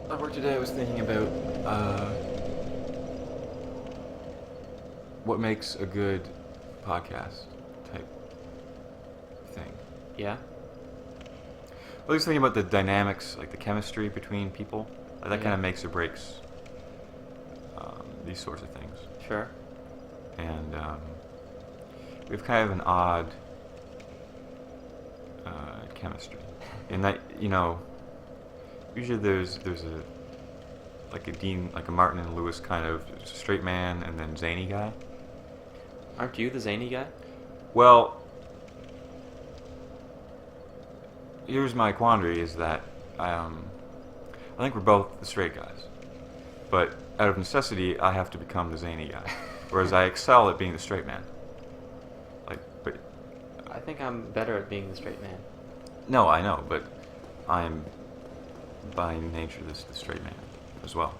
At work today, I was thinking about what makes a good podcast type thing. Yeah? I was thinking about the dynamics, like the chemistry between people. Like that Yeah. kind of makes or breaks these sorts of things. Sure. And we have kind of an odd chemistry in that, usually there's a like a Martin and Lewis kind of straight man and then zany guy. Aren't you the zany guy? Well, here's my quandary: is that I think we're both the straight guys, but out of necessity, I have to become the zany guy, whereas I excel at being the straight man. But I think I'm better at being the straight man. no, I know, but I'm by nature the straight man as well.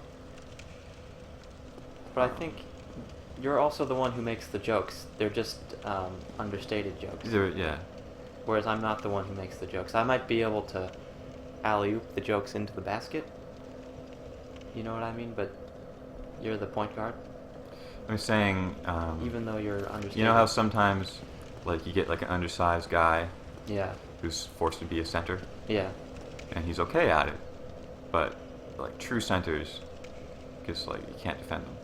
But I think you're also the one who makes the jokes. They're just understated jokes. Yeah. Whereas I'm not the one who makes the jokes. I might be able to alley-oop the jokes into the basket. You know what I mean? But you're the point guard. I'm saying, Even though you're understated. you know how sometimes, like, you get like an undersized guy Yeah. who's forced to be a center, Yeah. and he's okay at it, but like true centers, just like you can't defend them.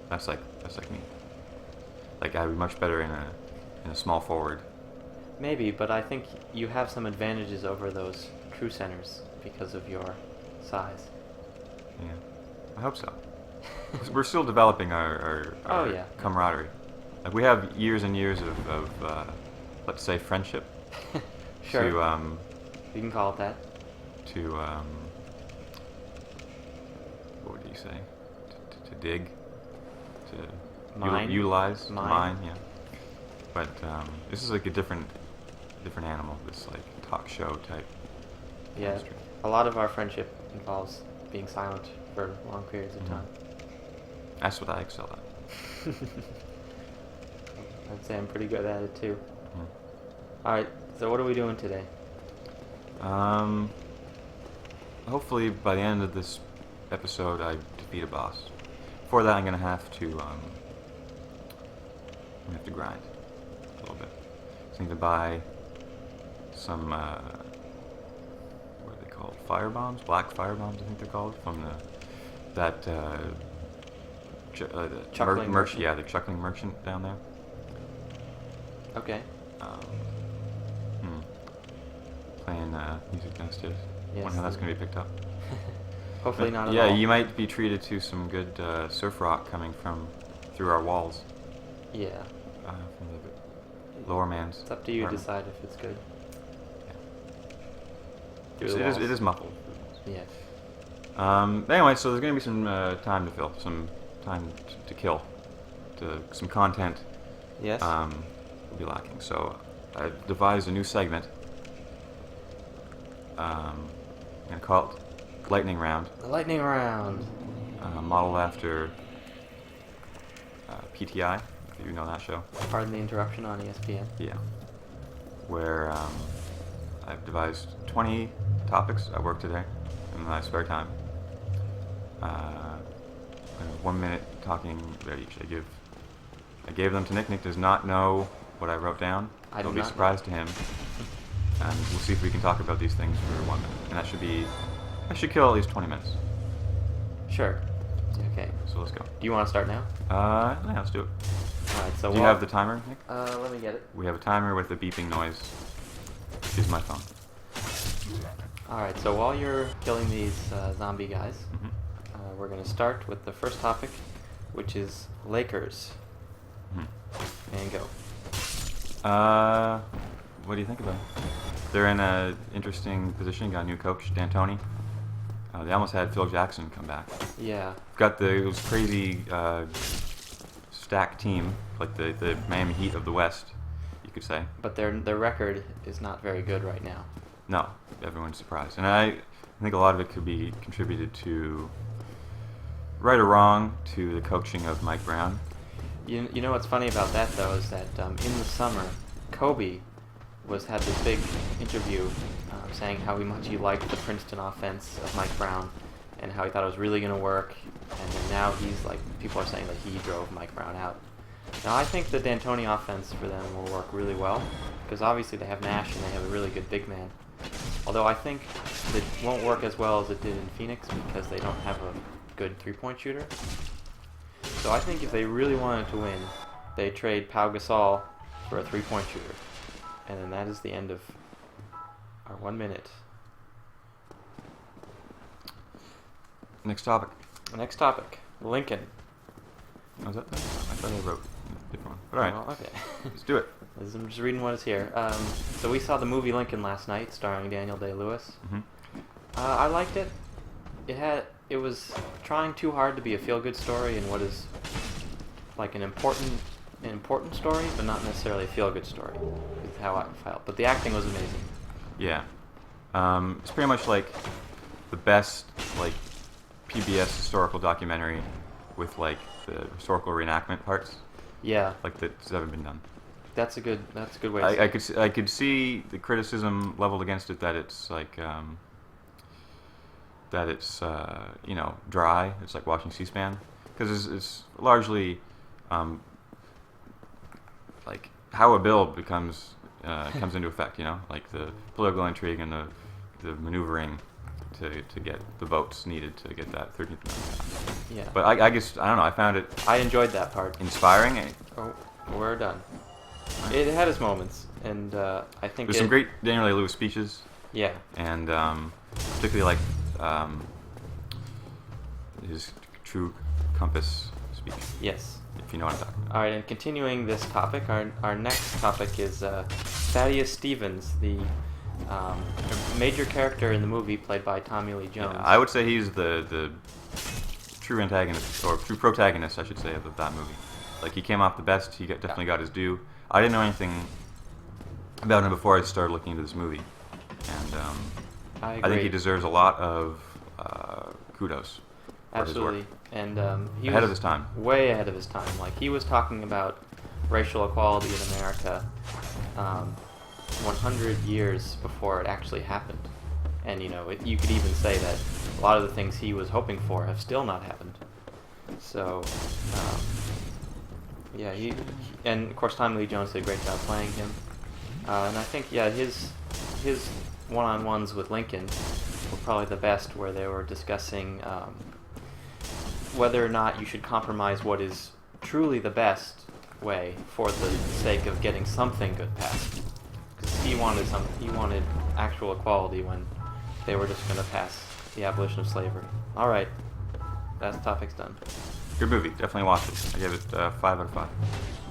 That's like me. Like I'd be much better in a small forward. Maybe, but I think you have some advantages over those true centers because of your size. Yeah, I hope so. We're still developing our Oh, yeah. camaraderie. Like we have years and years of let's say friendship. Sure. To You can call it that. to what would you say? To dig, to Mine. utilize, to Mine. mine, yeah. But this is like a different animal. This like talk show type. Yeah. chemistry. A lot of our friendship involves being silent for long periods of Mhm. time. That's what I excel at. I'd say I'm pretty good at it too. Mhm. Alright, so what are we doing today? Hopefully by the end of this episode, I defeat a boss. Before that, I'm gonna have to grind a little bit. So I need to buy some what are they called? Firebombs, black firebombs, I think they're called, from the Chuckling merchant? Yeah, the chuckling merchant down there. Okay. Um, Playing music downstairs. Yes, Wonder how that's the- gonna be picked up. Hopefully But not at yeah, all. you might be treated to some good surf rock coming through our walls. Yeah. From the lower man's. It's up to you to apartment. decide if it's good. Yeah. Through It the is. It walls. is muffled. Yeah. Anyway, so there's gonna be some time to fill, some time to kill, some content. Yes? Will be lacking. So I've devised a new segment. I'm gonna call it Lightning Round. The lightning round. Modeled after PTI, if you know that show. Pardon the interruption on ESPN. Yeah. Where I've devised 20 topics at work today in my spare time. 1 minute talking about each. I gave them to Nick. Nick does not know what I wrote down. I It'll do be a not surprise to him. And we'll see if we can talk about these things for 1 minute. And that should kill at least 20 minutes. Sure. Okay. So let's go. Do you want to start now? Yeah, let's do it. Alright, so Do you have the timer, Nick? let me get it. We have a timer with a beeping noise. Use my phone. Alright, so while you're killing these zombie guys, Mhm. we're going to start with the first topic, which is Lakers. Mhm. And go. What do you think about it? They're in a interesting position. Got a new coach, D'Antoni. They almost had Phil Jackson come back. Yeah. Got it was crazy stacked team, like the Miami Heat of the West, you could say. But their record is not very good right now. No, everyone's surprised, and I think a lot of it could be contributed to, right or wrong, to the coaching of Mike Brown. You know what's funny about that though is that in the summer, Kobe had this big interview saying how much he liked the Princeton offense of Mike Brown, and how he thought it was really going to work, and then now he's like, people are saying that he drove Mike Brown out. Now I think the D'Antoni offense for them will work really well, because obviously they have Nash and they have a really good big man. Although I think it won't work as well as it did in Phoenix because they don't have a good three-point shooter. So I think if they really wanted to win, they trade Pau Gasol for a three-point shooter. And then that is the end of our 1 minute. Next topic. Next topic, Lincoln. Was that? I thought I wrote a different one. But all right. Well, okay. Let's do it. I'm just reading what is here. So we saw the movie Lincoln last night, starring Daniel Day-Lewis. Mm-hmm. I liked it. It was trying too hard to be a feel-good story in what is like an important story, but not necessarily a feel-good story. Is how I felt. But the acting was amazing. Yeah. It's pretty much like the best like PBS historical documentary with like the historical reenactment parts. Yeah. Like that's ever been done. That's a good way to say it. I could see the criticism leveled against it that it's like dry. It's like watching C-SPAN because it's largely like how a bill comes into effect. Like the political intrigue and the maneuvering to get the votes needed to get that 13th Amendment passed. Yeah. But I guess I don't know. I found it. I enjoyed that part. Inspiring. Oh, we're done. It had its moments, and I think there's some great Daniel Day-Lewis speeches. Yeah. And particularly like his True Compass speech. Yes. If you know what I'm talking about. All right, and continuing this topic, our next topic is Thaddeus Stevens, the major character in the movie, played by Tommy Lee Jones. Yeah, I would say he's the true antagonist, or true protagonist, I should say, of that movie. Like, he came off the best. He definitely got his due. I didn't know anything about him before I started looking into this movie, and I think he deserves a lot of kudos for his work. Absolutely, and he ahead was of his time. Way ahead of his time. Like, he was talking about racial equality in America 100 years before it actually happened. And, you could even say that a lot of the things he was hoping for have still not happened. So, yeah, and of course Tommy Lee Jones did a great job playing him. And I think, yeah, his one-on-ones with Lincoln were probably the best, where they were discussing whether or not you should compromise what is truly the best way for the sake of getting something good passed. Because he wanted actual equality when they were just going to pass the abolition of slavery. All right, that topic's done. Good movie. Definitely watch it. I give it 5 out of 5.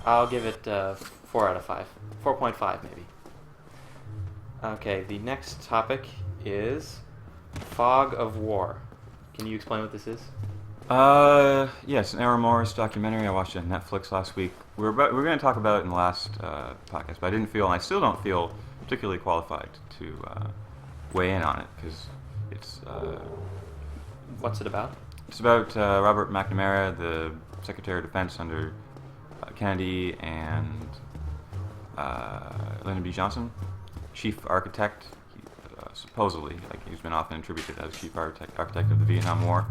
I'll give it 4 out of 5. 4.5 maybe. Okay, the next topic is Fog of War. Can you explain what this is? Yes, an Errol Morris documentary. I watched it on Netflix last week. We were going to talk about it in the last podcast, but I didn't feel, and I still don't feel particularly qualified to weigh in on it because it's. What's it about? It's about Robert McNamara, the Secretary of Defense under Kennedy, and Lyndon B. Johnson, chief architect. Supposedly, like, he's been often attributed as chief architect of the Vietnam War.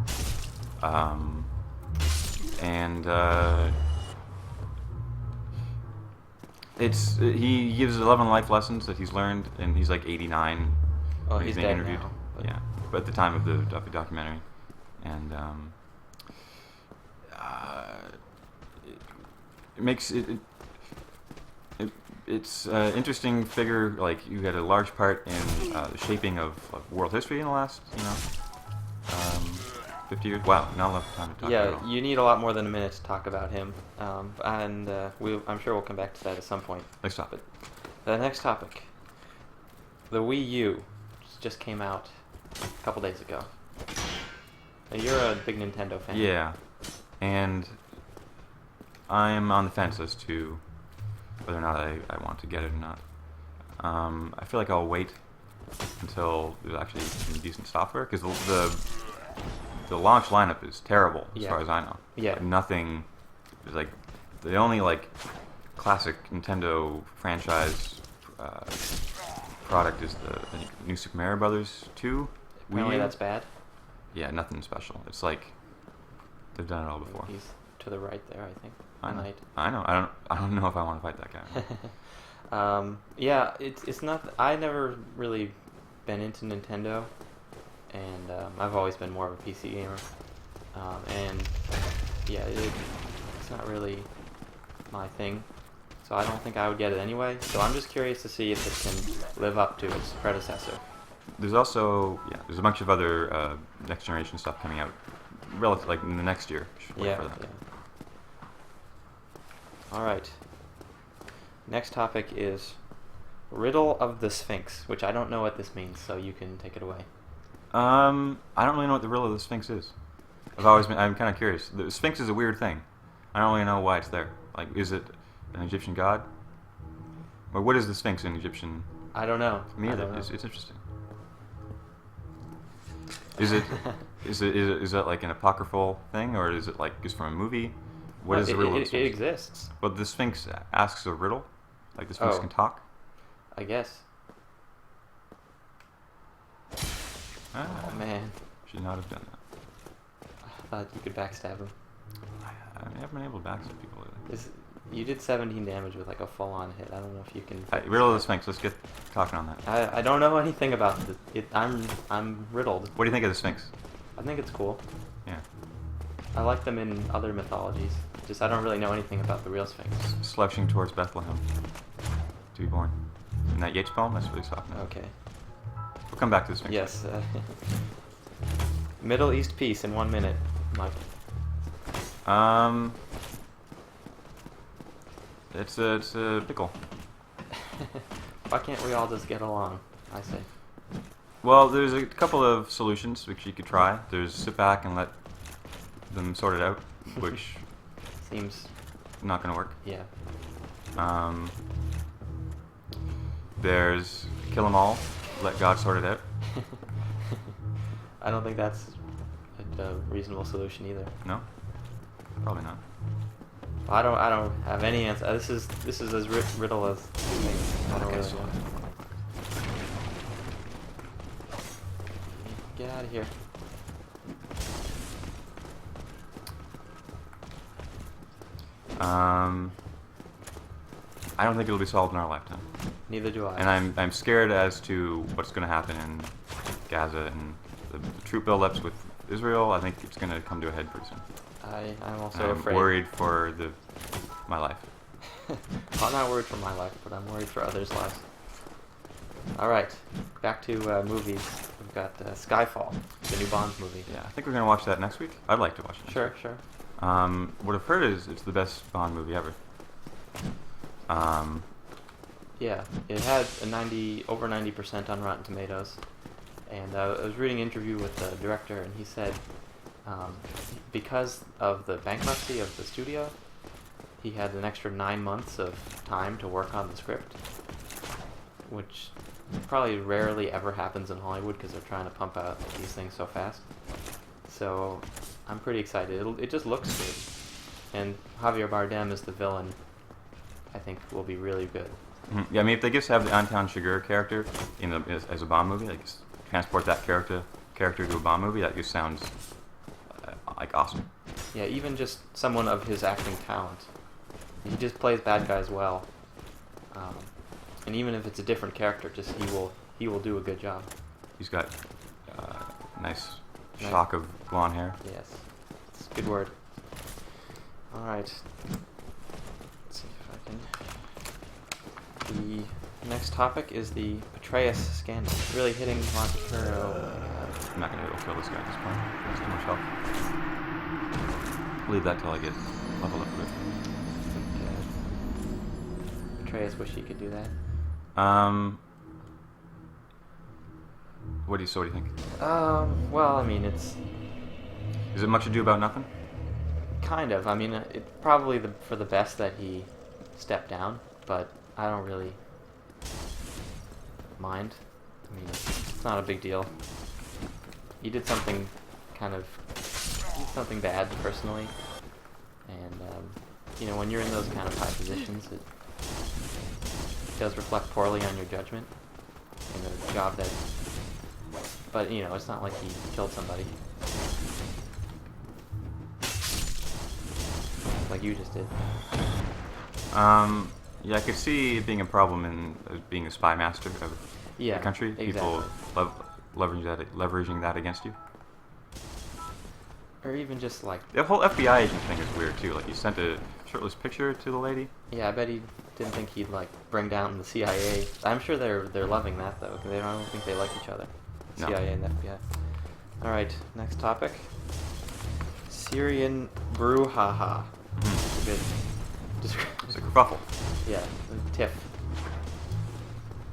He gives 11 life lessons that he's learned, and he's like 89. Oh, when he's being dead interviewed. now. Yeah, but at the time of the documentary, and it makes it. It's an interesting figure. Like, you had a large part in the shaping of world history in the last, 50 years. Wow, not enough time to talk about it. Yeah, you need a lot more than a minute to talk about him, and I'm sure we'll come back to that at some point. Next topic. The next topic, the Wii U, just came out a couple days ago. Now, you're a big Nintendo fan. Yeah, and I'm on the fence as to whether or not I want to get it or not. I feel like I'll wait until there's actually some decent software, because the launch lineup is terrible as far as I know. Yeah. Like, nothing is like the only like classic Nintendo franchise product is the new Super Mario Brothers 2. Apparently Wii U. that's bad. Yeah, nothing special. It's like they've done it all before. He's to the right there, I think. I know. Knight. I know. I don't know if I want to fight that guy. Yeah, it's not. I never really been into Nintendo, and I've always been more of a PC gamer. And yeah, it's not really my thing, so I don't think I would get it anyway. So I'm just curious to see if it can live up to its predecessor. There's also there's a bunch of other next generation stuff coming out, like in the next year. Should wait for that. Yeah. All right. Next topic is Riddle of the Sphinx, which I don't know what this means, so you can take it away. I don't really know what the riddle of the Sphinx is. I'm kind of curious. The Sphinx is a weird thing. I don't really know why it's there. Like, is it an Egyptian god? Or what is the Sphinx in Egyptian? I don't know. Me either. It's interesting. Is it is that like an apocryphal thing, or is it like just from a movie? What is the riddle of the Sphinx? It exists. Well, the Sphinx asks a riddle? Like the Sphinx can talk? I guess. Ah, Oh, man. should not have done that. I thought you could backstab him. I haven't been able to backstab people lately. You did 17 damage with like a full-on hit. I don't know if you can. Riddle of the Sphinx. Let's get talking on that. I don't know anything about it. I'm riddled. What do you think of the Sphinx? I think it's cool. Yeah. I like them in other mythologies. Just I don't really know anything about the real Sphinx. Slouching towards Bethlehem to be born. In that Yeats poem, that's what he's talking about. Okay. We'll come back to the Sphinx. Yes. Middle East peace in 1 minute, Mike. It's a pickle. Why can't we all just get along? I say. Well, there's a couple of solutions which you could try. There's sit back and let them sort it out, which Seems. not going to work. Yeah. There's kill them all, let God sort it out. I don't think that's a reasonable solution either. No, probably not. I don't have any answer. This is as riddle as anything. I don't really know. Get out of here. I don't think it'll be solved in our lifetime. Neither do I. And I'm scared as to what's going to happen in Gaza and the troop buildups with Israel. I think it's going to come to a head pretty soon. I'm also I'm afraid. worried for my life. I'm not worried for my life, but I'm worried for others' lives. All right, back to movies. We've got Skyfall, the new Bond movie. Yeah, I think we're going to watch that next week. I'd like to watch it. Sure. What I've heard is it's the best Bond movie ever. Yeah, it had over 90% on Rotten Tomatoes, and I was reading an interview with the director, and he said because of the bankruptcy of the studio, he had an extra 9 months of time to work on the script, which probably rarely ever happens in Hollywood because they're trying to pump out these things so fast. So I'm pretty excited. It just looks good, and Javier Bardem as the villain, I think, will be really good. Mm-hmm. Yeah, I mean, if they just have the Anton Chigurh character as a Bond movie, like just transport that character to a Bond movie, that just sounds like awesome. Yeah, even just someone of his acting talent. He just plays bad guys well. And even if it's a different character, just he will do a good job. He's got nice shock of blonde hair. Yes, it's a good word. All right. Let's see if I can. The next topic is the Petraeus scandal. Really hitting Montero. I'm not going to be able to kill this guy at this point. There's too much health. Leave that till I get leveled up a bit. I think Petraeus wish he could do that. What do you think? Well, I mean, it's Is it much ado about nothing? kind of. I mean, it's probably for the best that he stepped down, but I don't really mind. I mean, it's not a big deal. He did something something bad personally, and when you're in those kind of high positions, it does reflect poorly on your judgment in a job that But, you know, it's not like he killed somebody. Like you just did. Yeah, I could see it being a problem in being a spy master of Yeah, the country. People leveraging that against you. Or even just like... The whole FBI agent thing is weird too. Like, you sent a shirtless picture to the lady. Yeah, I bet he didn't think he'd like bring down the CIA. I'm sure they're loving that though, because I don't think they like each other. No. CIA and FBI. All right, next topic. Syrian brouhaha. It's a good description. It's a kerfuffle. Yeah, tiff.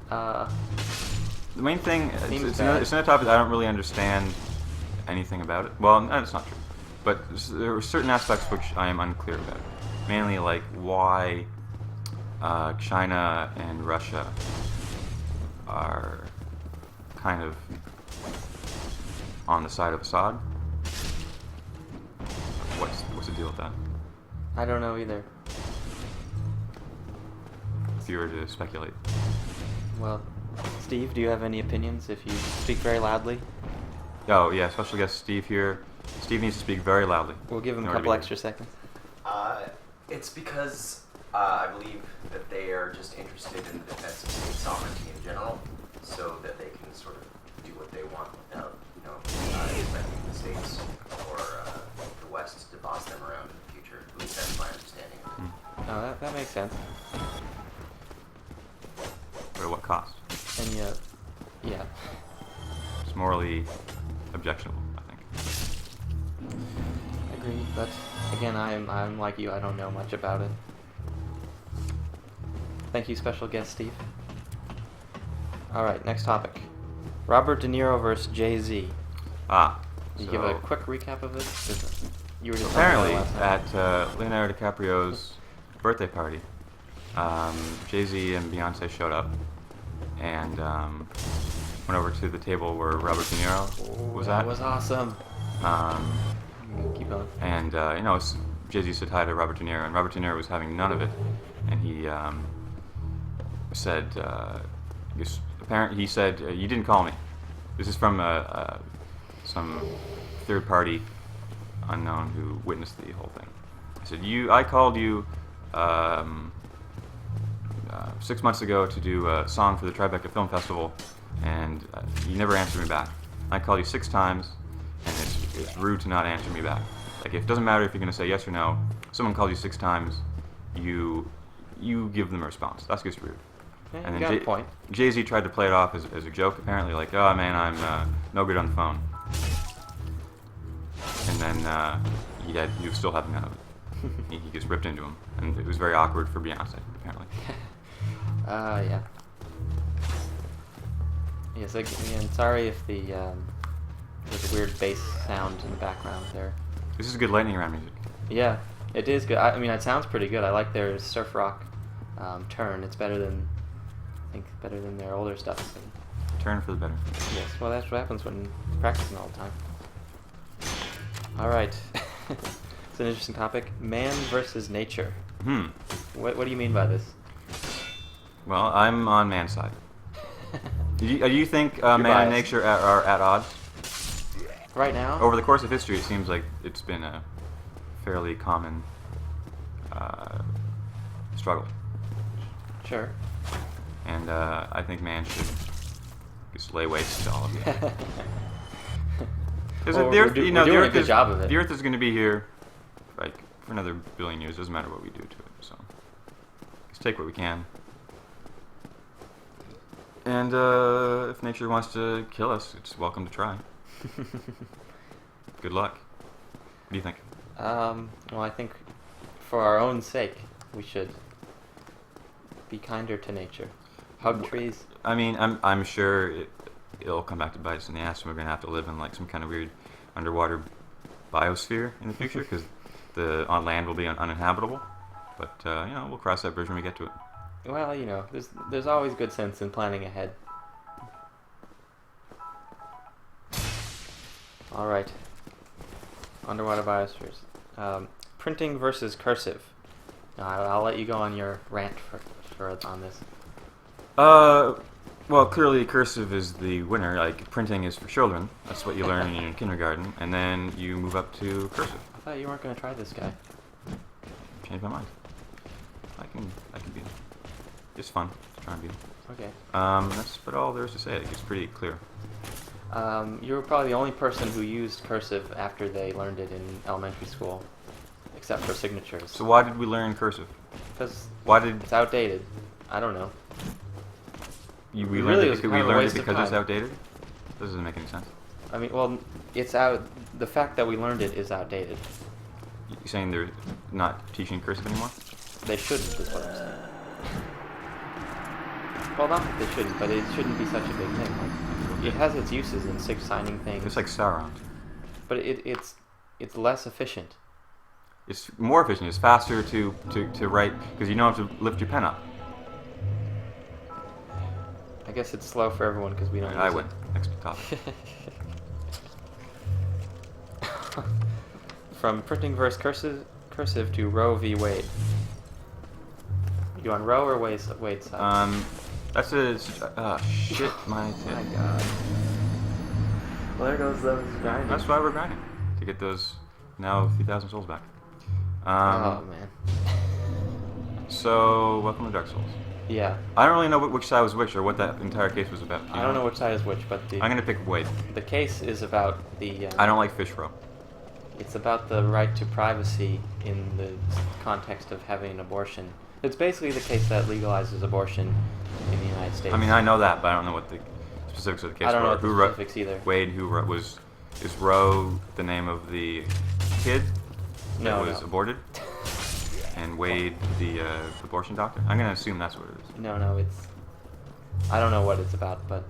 The main thing, Seems it's bad. another topic I don't really understand anything about it. Well, no, it's not true. But there are certain aspects which I am unclear about. Mainly, like, why China and Russia are kind of on the side of Assad. What's the deal with that? I don't know either. If you were to speculate. Well, Steve, do you have any opinions if you speak very loudly? Oh, yeah, special guest Steve here. Steve needs to speak very loudly. We'll give him in a order to couple be extra seconds. It's because I believe that they are just interested in the defense of state sovereignty in general, so that they can sort of do what they want without, expecting the states or the West to boss them around in the future. At least that's my understanding of it. Oh, that makes sense. But at what cost? And yeah. It's morally objectionable, I think. Agreed, but again, I'm like you, I don't know much about it. Thank you, special guest Steve. Alright, next topic. Robert De Niro versus Jay-Z. Ah. Can you so give a quick recap of this? 'Cause you were just talking apparently, about it last night. at Leonardo DiCaprio's birthday party, Jay-Z and Beyonce showed up and went over to the table where Robert De Niro was that at. was awesome. Keep going. And Jay-Z said hi to Robert De Niro, and Robert De Niro was having none of it, and he said, he said, you didn't call me. This is from some third party unknown who witnessed the whole thing. He said, I called you 6 months ago to do a song for the Tribeca Film Festival, and you never answered me back. I called you 6 times, and it's rude to not answer me back. Like, it doesn't matter if you're going to say yes or no. Someone called you 6 times, you give them a response. That's just rude. Yeah, And you then got a point. Jay-Z tried to play it off as a joke, apparently, like, oh man, I'm no good on the phone. And then he was still having none of it. he just ripped into him, and it was very awkward for Beyonce, apparently. Yeah. Yes, again, sorry if there's a weird bass sound in the background there. This is good lightning round music. Yeah, it is good. I mean, it sounds pretty good. I like their surf rock turn. It's better than their older stuff. Turn for the better. Yes, well, that's what happens when you're practicing all the time. All right, it's an interesting topic: man versus nature. What do you mean by this? Well, I'm on man's side. Do you think man and biased. nature are at odds? Right now? Over the course of history, it seems like it's been a fairly common struggle. Sure. And I think man should just lay waste to all of it. Well, we're doing a good job of it. The Earth is going to be here, like, for another billion years. Doesn't matter what we do to it. So, just take what we can. And if nature wants to kill us, it's welcome to try. Good luck. What do you think? Well, I think for our own sake, we should be kinder to nature. Hug trees. I mean, I'm sure it'll come back to bite us in the ass, and we're gonna have to live in like some kind of weird underwater biosphere in the future because on land will be uninhabitable. But we'll cross that bridge when we get to it. Well, there's always good sense in planning ahead. All right. Underwater biospheres. Printing versus cursive. Now, I'll let you go on your rant on this. Well, clearly cursive is the winner. Like printing is for children. That's what you learn in kindergarten, and then you move up to cursive. I thought you weren't going to try this guy. Change my mind. I can beat him. It's fun to try and beat him. Okay. That's about all there is to say. It's pretty clear. You were probably the only person who used cursive after they learned it in elementary school, except for signatures. So why did we learn cursive? Because Why did it's outdated. I don't know. we Really, learn it it was because kind of a waste of because it's time. outdated? Doesn't make any sense. I mean, well, it's out. The fact that we learned it is outdated. You're saying they're not teaching cursive anymore? They shouldn't, is what I'm saying. Well, not that they shouldn't, but it shouldn't be such a big thing. Like, it has its uses in signing things. It's like Sauron. But it's less efficient. It's more efficient. It's faster to write because you don't have to lift your pen up. I guess it's slow for everyone because we don't use I it. win. Next topic. From printing versus cursive to Roe v. Wade. You on Roe or Wade's side? That's a shit. My My God. Well, there goes those grinding. That's why we're grinding to get those now 3,000 souls back. Oh man. So welcome to Dark Souls. Yeah. I don't really know which side was which or what that entire case was about. I don't know which side is which, but I'm gonna pick Wade. the case is about the. I don't like fish roe. It's about the right to privacy in the context of having an abortion. It's basically the case that legalizes abortion in the United States. I mean, I know that, but I don't know what the specifics of the case I don't know were. what the Who wrote- specifics either. Wade, is Roe the name of the kid that No, was no. aborted? And Wade, the abortion doctor? I'm gonna assume that's what it is. No, it's. I don't know what it's about, but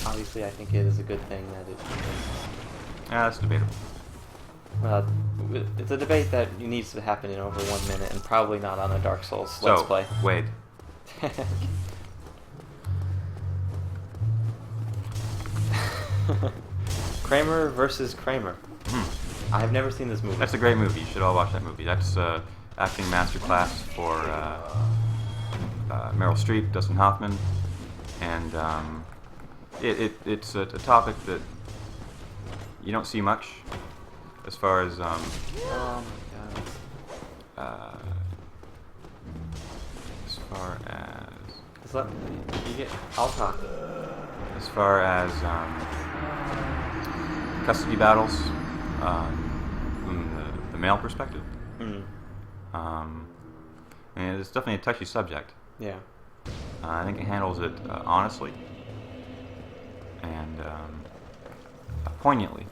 obviously I think it is a good thing that it exists. Yeah, that's debatable. Well, it's a debate that needs to happen in over 1 minute, and probably not on a Dark Souls So, Let's Play. Wade. Kramer versus Kramer. Hmm. I have never seen this movie. That's a great movie. You should all watch that movie. That's acting masterclass for Meryl Streep, Dustin Hoffman, and it's a topic that you don't see much as far as Oh my god. as far as Just let you get. I'll talk. as far as custody battles from the male perspective. Mm. And it's definitely a touchy subject. Yeah. I think it handles it honestly and poignantly.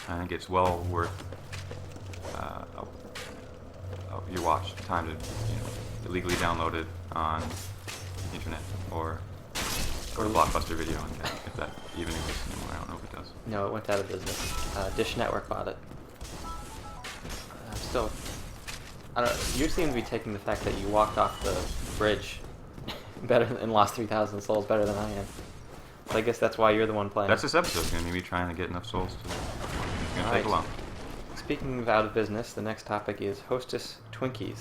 I think it's well worth your watch time to illegally download it on the internet or Blockbuster Video, if that even exists anymore. I don't know if it does. No, it went out of business. Dish Network bought it. Still, I don't. You seem to be taking the fact that you walked off the bridge better and lost 3,000 souls better than I am. So I guess that's why you're the one playing. That's this episode. Going to be trying to get enough souls to. It's going to take a Alright. while. Speaking of out of business, the next topic is Hostess Twinkies.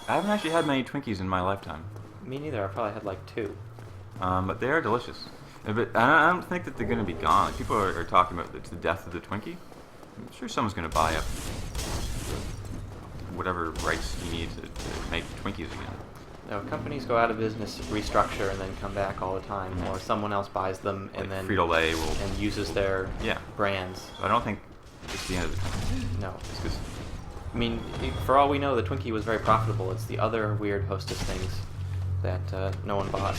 I haven't actually had many Twinkies in my lifetime, Me neither. I probably had like 2. but they are delicious. But I don't think that they're going to be gone. Like, people are talking about it's the death of the Twinkie. I'm sure someone's going to buy up whatever rights you need to make Twinkies again. No, companies go out of business, restructure, and then come back all the time, or someone else buys them and Like then Frito-Lay will. and uses their Yeah. brands. I don't think it's the end of the Twinkie. No. It's 'cause I mean, for all we know, the Twinkie was very profitable. It's the other weird Hostess things that no one bought.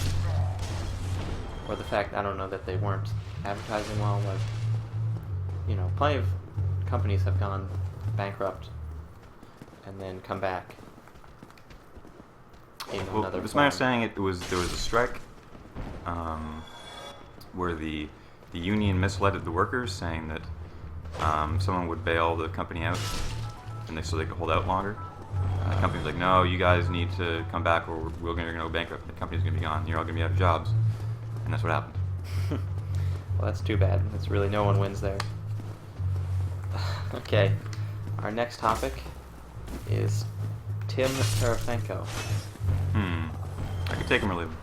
Or the fact, I don't know, that they weren't advertising well. Like, plenty of companies have gone bankrupt and then come back in another it's form. my understanding there was a strike where the union misled the workers, saying that someone would bail the company out, and so they could hold out longer. The company's like, no, you guys need to come back, or we're going to go bankrupt. The company's going to be gone. You're all going to be out of jobs, and that's what happened. Well, that's too bad. It's really no one wins there. Okay, our next topic is Tim Tarafenko. I could take him or leave him.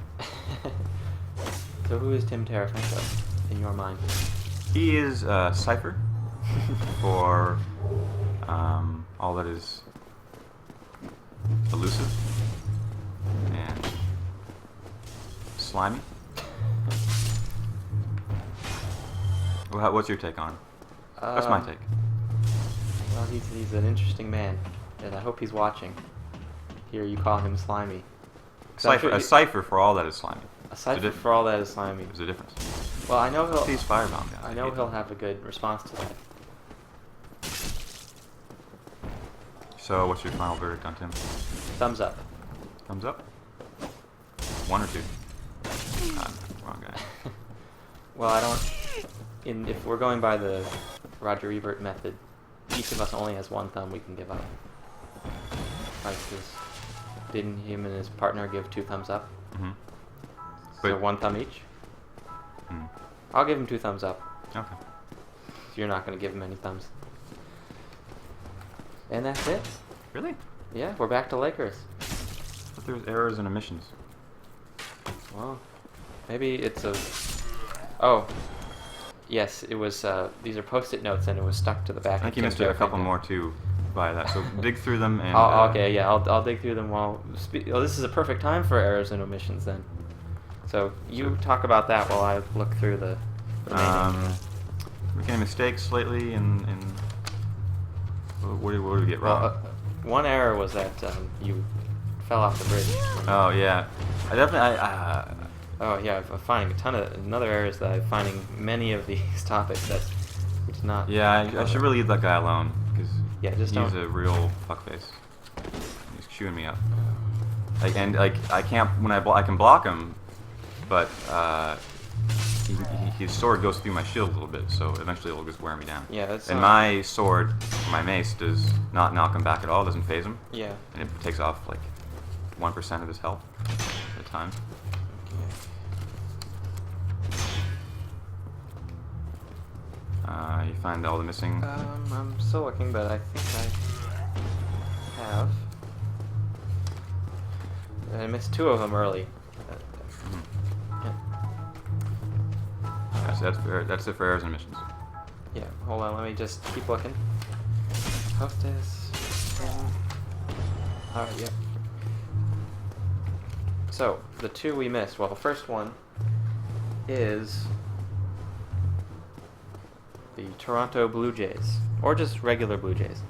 So who is Tim Tarafenko in your mind? He is Cypher for all that is elusive and slimy. What's your take on it? That's my take. Well, he's an interesting man, and I hope he's watching. Here you call him slimy. A cipher for all that is slimy. A cipher for all that is slimy. There's a difference. Well, I know he'll. These firebomb guys. I know he'll have a good response to that. So, what's your final verdict on Tim? Thumbs up. Thumbs up? 1 or 2? Wrong guy. Well, I don't. If we're going by the Roger Ebert method, each of us only has 1 thumb we can give up. Like this, didn't him and his partner give 2 thumbs up? Mm-hmm. So 1 thumb each? Mm. I'll give him 2 thumbs up. Okay. So you're not going to give him any thumbs. And that's it. Really? Yeah, we're back to Lakers. But there's errors and omissions. Well, maybe it's a... Oh. Yes, it was, these are Post-it notes and it was stuck to the back. I think you missed a couple more too by that, so dig through them and... Okay, yeah, I'll dig through them while... Oh, this is a perfect time for errors and omissions then. So you talk about that while I look through the remaining. Making mistakes lately in what did we get wrong? Well, one error was that you fell off the bridge. Oh yeah, I definitely Oh yeah, I'm finding another error is that I'm finding many of these topics that we did not. Yeah, I should really leave that guy alone because just he's don't. a real fuckface. He's chewing me up. I can't when I can block him, but his sword goes through my shield a little bit, so eventually it will just wear me down. Yeah, that's. And my sword, my mace, does not knock him back at all. Doesn't phase him. Yeah. And it takes off like 1% of his health at a time. You find all the missing. I'm still looking, but I think I have. I missed 2 of them early. That's fair. That's it for errors and omissions. Yeah, hold on, let me just keep looking. Hostess. Alright, yep. So, the 2 we missed. Well, the first one is the Toronto Blue Jays. Or just regular Blue Jays,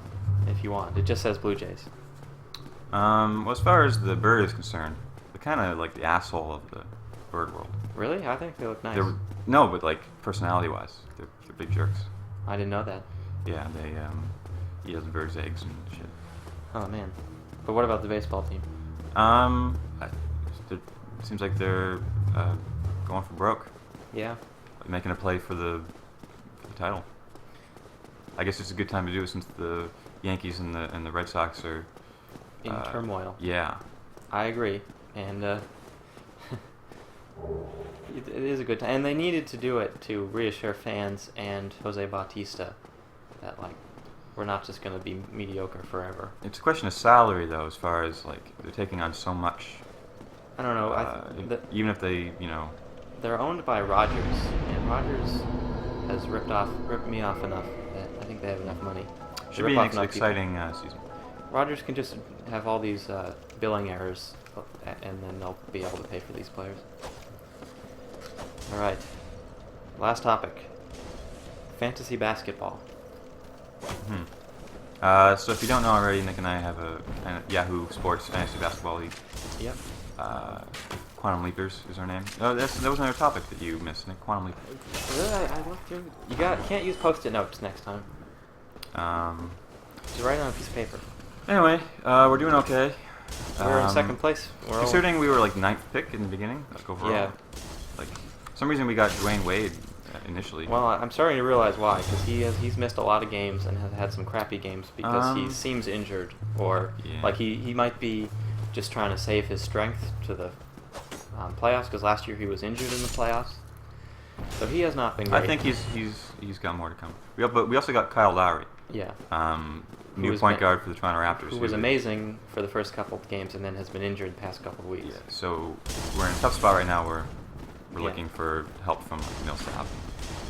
if you want. It just says Blue Jays. Well, as far as the bird is concerned, they're kind of like the asshole of the bird world. Really? I think they look nice. No, but like personality-wise, they're big jerks. I didn't know that. Yeah, they he does birds' eggs and shit. Oh, man. But what about the baseball team? It seems like they're going for broke. Yeah. Making a play for the title. I guess it's a good time to do it since the Yankees and the Red Sox are In turmoil. Yeah. I agree. And it is a good time. And they needed to do it to reassure fans and Jose Bautista that, like, we're not just going to be mediocre forever. It's a question of salary, though, as far as, like, they're taking on so much. I don't know. Even if they, They're owned by Rogers, and Rogers has ripped me off enough that I think they have enough money. Should be an exciting season. Rogers can just have all these billing errors, and then they'll be able to pay for these players. All right. Last topic. Fantasy basketball. So if you don't know already, Nick and I have a Yahoo Sports Fantasy Basketball League. Yep. Quantum Leapers is our name. Oh, that was another topic that you missed, Nick. Quantum Leapers. Really? I looked through. Can't use Post-it notes next time. Just write it on a piece of paper. Anyway, we're doing okay. We're in second place. Considering we were like 9th pick in the beginning, like overall. Yeah. Like, for some reason we got Dwayne Wade initially. Well, I'm starting to realize why, because he's missed a lot of games and has had some crappy games because he seems injured, or like he might be just trying to save his strength to the playoffs, because last year he was injured in the playoffs. So he has not been great. I think he's got more to come. But we also got Kyle Lowry, Yeah. New was point ma- guard for the Toronto Raptors. Who was amazing for the first couple of games and then has been injured the past couple of weeks. Yeah, so we're in a tough spot right now. We're Yeah. looking for help from Millsap.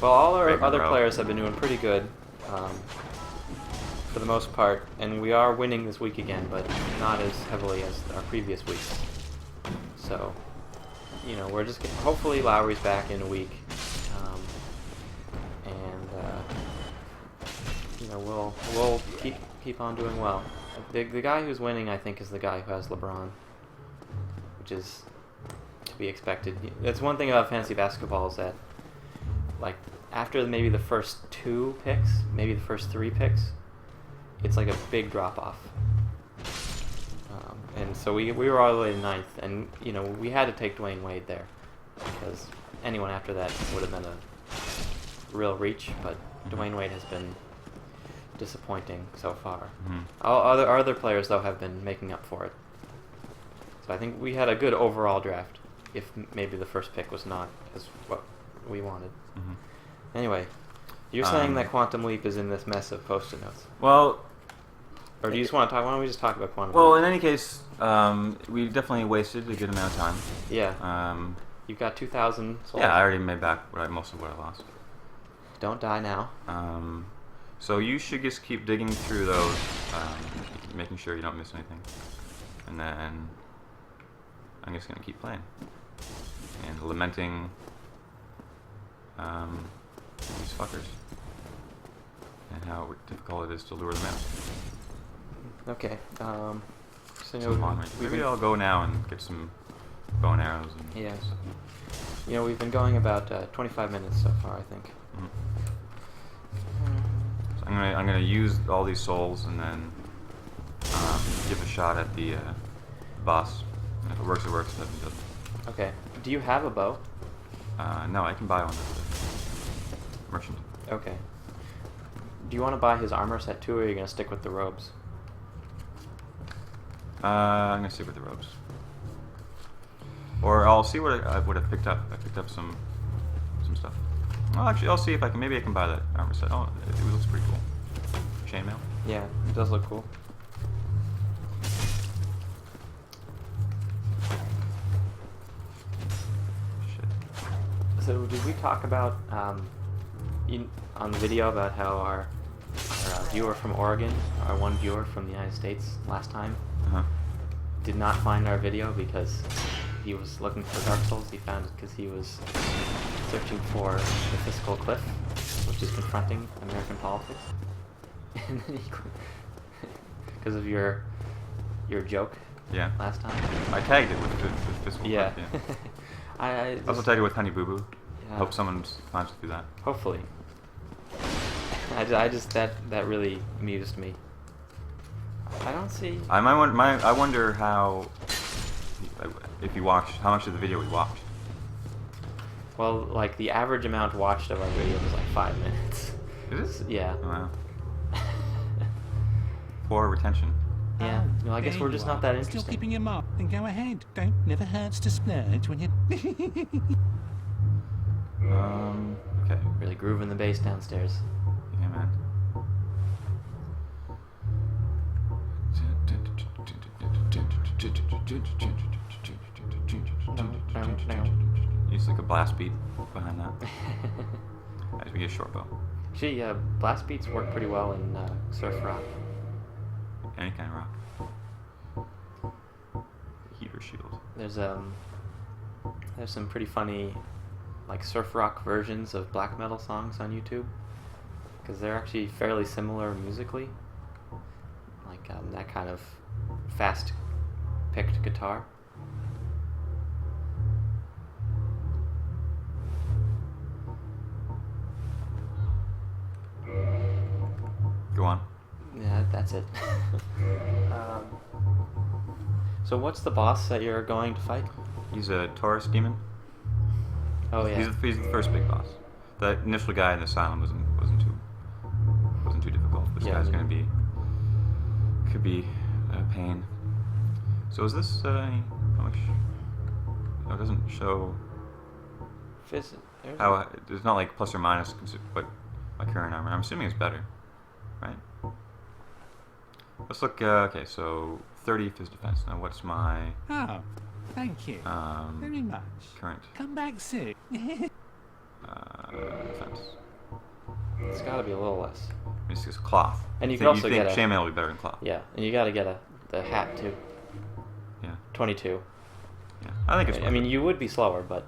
Well, all our Big other row. players have been doing pretty good, for the most part, and we are winning this week again, but not as heavily as our previous weeks. So, you know, we're just getting, hopefully Lowry's back in a week, and you know, we'll keep on doing well. The guy who's winning, I think, is the guy who has LeBron, which is to be expected. That's one thing about fantasy basketball is that, like, after maybe the first 2 picks, maybe the first 3 picks, it's like a big drop off. And so we were all the way to 9th, and you know, we had to take Dwayne Wade there because anyone after that would have been a real reach. But Dwayne Wade has been disappointing so far. Mm-hmm. Our other players though have been making up for it. So I think we had a good overall draft. If maybe the first pick was not as what we wanted. Mm-hmm. Anyway, you're saying that Quantum Leap is in this mess of post-it notes. Well, Or do you just want to talk? Why don't we just talk about Quantum well, Leap? in any case, we definitely wasted a good amount of time. Yeah. You've got 2,000 sold. Yeah, I already made back most of what I lost. Don't die now. So you should just keep digging through those, making sure you don't miss anything, and then I'm just gonna keep playing and lamenting these fuckers and how difficult it is to lure them out. Okay. So Some long range. Maybe I'll go now and get some bow and arrows. And Yeah. stuff. You know, we've been going about 25 minutes so far, I think. Mhm. So I'm gonna use all these souls and then give a shot at the boss. And if it works, it works. If it doesn't, it doesn't. Okay. Do you have a bow? No, I can buy one at the merchant. Okay. Do you want to buy his armor set too, or are you going to stick with the robes? I'm gonna stick with the robes. Or I'll see what I would have picked up. I picked up some stuff. Well, actually, I'll see if I can. Maybe I can buy that armor set. Oh, it looks pretty cool. Chainmail. Yeah, it does look cool. Shit. So did we talk about on the video about how our viewer from Oregon, our one viewer from the United States last time, Uh-huh. did not find our video because he was looking for Dark Souls. He found it because he was searching for the fiscal cliff, which is confronting American politics. And then he, because of your joke Yeah. last time. I tagged it with fiscal. Yeah. Clip, yeah. I I also tagged it with Honey Boo Boo. Yeah. Hope someone finds through that. Hopefully. I just that really amused me. I don't see. I wonder how, if you watched, how much of the video we watched. Well, like the average amount watched of our video was like 5 minutes. Is it? Yeah. Oh, wow. Poor retention. Yeah. Well, I guess There we're you just are. not that Still interesting. keeping your mark. Then go ahead. Don't never hurts to splurge when you. Okay. Really grooving the bass downstairs. Yeah, man. Use like a blast beat behind that. As we get a short bow. Actually, blast beats work pretty well in surf rock. Any kind of rock. Heater shield. There's some pretty funny, like surf rock versions of black metal songs on YouTube, because they're actually fairly similar musically. Like that kind of fast picked guitar. Go on. Yeah, that's it. So what's the boss that you're going to fight? He's a Taurus demon. Oh yeah. He's the first big boss. The initial guy in the asylum wasn't too difficult. This Yeah, guy's I mean- could be a pain. So is this how much? No, it doesn't show There's how. It's not like plus or minus, but my current armor. I'm assuming it's better. right? Let's look. Okay, so 30 is defense. Now, what's my Oh, thank you very much. current Come back soon. defense? It's got to be a little less. It's just cloth. And you Think- could also think get a- chainmail will be better than cloth? Yeah, and you got to get the hat too. Yeah. 22. Yeah. I think it's. I mean, you would be slower, but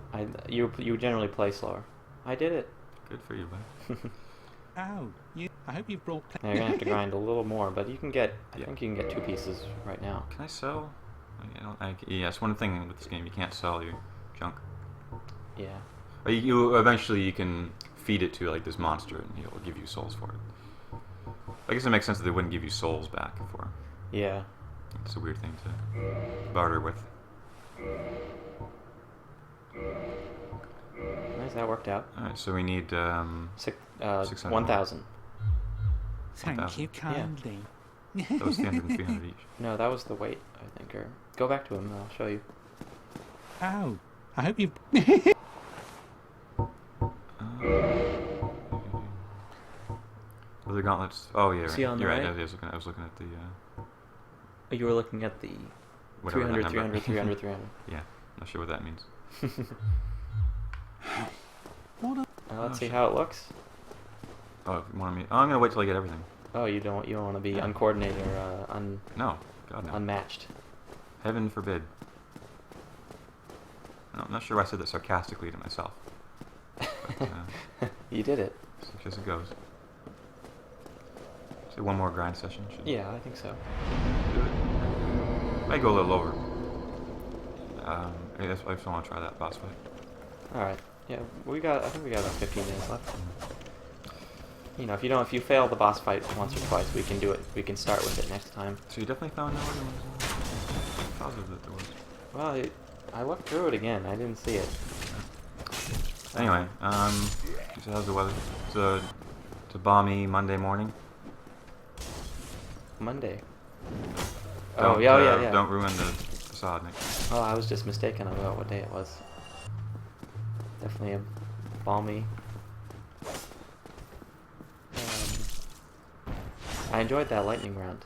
you generally play slower. I did it. Good for you, buddy. Oh, I hope you've brought. Now you're gonna have to grind a little more, but you can get. I Yeah. think you can get 2 pieces right now. Can I sell? Yeah, it's one thing with this game. You can't sell your junk. Yeah. You eventually you can feed it to like this monster, and he'll give you souls for it. I guess it makes sense that they wouldn't give you souls back for. Yeah. It's a weird thing to barter with. Nice, that worked out. All right, so we need 600 1,000. Thank 1,000. you kindly. those 300 and 300 each. No, that was the weight, I think. Or go back to him. And I'll show you. Oh, I hope you've. Well, the gauntlets. Oh yeah, See right. on the You're right. right? I was looking at the You were looking at the whatever that 300, number. 300, 300, 300. Yeah, not sure what that means. What a. Let's Oh, see shit. how it looks. Oh, you want me? Oh, I'm gonna wait till I get everything. Oh, you don't want to be Yeah. uncoordinated or No, God no. unmatched. Heaven forbid. No, I'm not sure why I said that sarcastically to myself. But, You did it. such as it goes. Say one more grind session. Should Yeah, I think so. do it. Might go a little over. I guess I just want to try that boss fight. All right. Yeah, I think we got about 15 minutes left. You know, if you fail the boss fight once or twice, we can do it. We can start with it next time. So you definitely found out what it was. Positive that there was. Well, I looked through it again. I didn't see it. Anyway, so how's the weather? It's a balmy Monday morning. Monday. Don't, Oh, yeah. Don't ruin the facade, Nick. Oh, I was just mistaken about what day it was. Definitely a balmy. I enjoyed that lightning round.